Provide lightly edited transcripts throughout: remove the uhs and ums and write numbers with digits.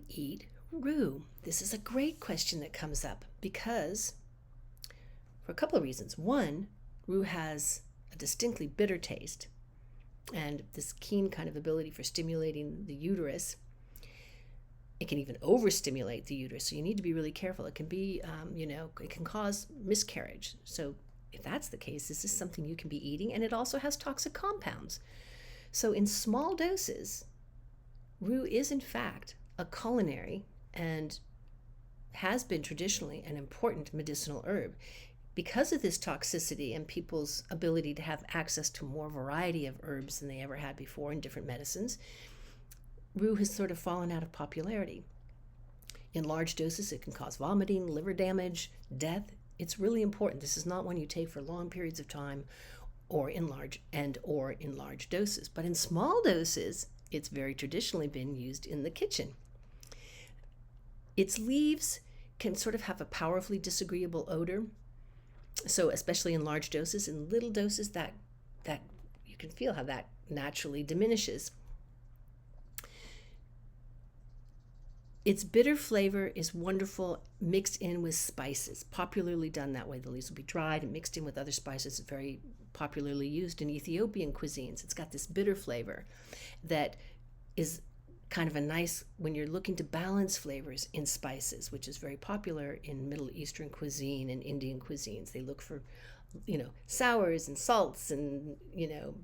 eat rue? This is a great question that comes up because, for a couple of reasons. One, rue has a distinctly bitter taste and this keen kind of ability for stimulating the uterus. It can even overstimulate the uterus, so you need to be really careful. It can be, it can cause miscarriage. So if that's the case, this is something you can be eating, and it also has toxic compounds. So in small doses, rue is in fact a culinary and has been traditionally an important medicinal herb. Because of this toxicity and people's ability to have access to more variety of herbs than they ever had before in different medicines, rue has sort of fallen out of popularity. In large doses, it can cause vomiting, liver damage, death. It's really important. This is not one you take for long periods of time or in large doses. But in small doses, it's very traditionally been used in the kitchen. Its leaves can sort of have a powerfully disagreeable odor. So especially in large doses, in little doses, that you can feel how that naturally diminishes. Its bitter flavor is wonderful mixed in with spices, popularly done that way. The leaves will be dried and mixed in with other spices. It's very popularly used in Ethiopian cuisines. It's got this bitter flavor that is kind of a nice, when you're looking to balance flavors in spices, which is very popular in Middle Eastern cuisine and Indian cuisines. They look for, sours and salts and,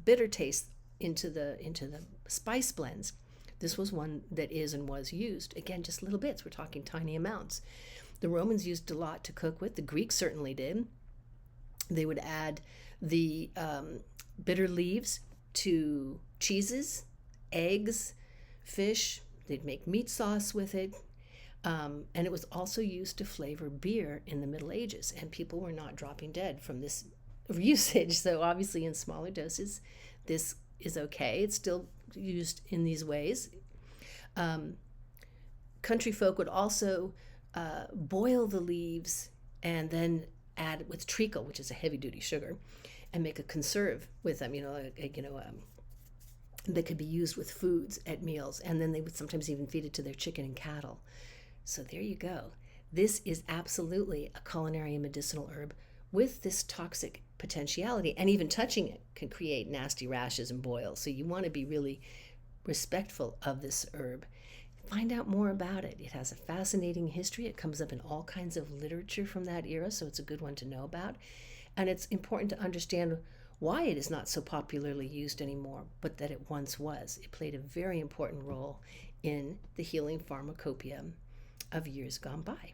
bitter taste into the spice blends. This was one that is and was used. Again, just little bits. We're talking tiny amounts. The Romans used a lot to cook with. The Greeks certainly did. They would add the bitter leaves to cheeses, eggs, fish. They'd make meat sauce with it. And it was also used to flavor beer in the Middle Ages. And people were not dropping dead from this usage. So obviously in smaller doses, this is okay. It's still used in these ways. Country folk would also boil the leaves and then add with treacle, which is a heavy-duty sugar, and make a conserve with them. That could be used with foods at meals, and then they would sometimes even feed it to their chicken and cattle. So there you go. This is absolutely a culinary and medicinal herb with this toxic potentiality, and even touching it can create nasty rashes and boils. So you want to be really respectful of this herb. Find out more about it. It has a fascinating history. It comes up in all kinds of literature from that era, so it's a good one to know about. And it's important to understand why it is not so popularly used anymore, but that it once was. It played a very important role in the healing pharmacopoeia of years gone by.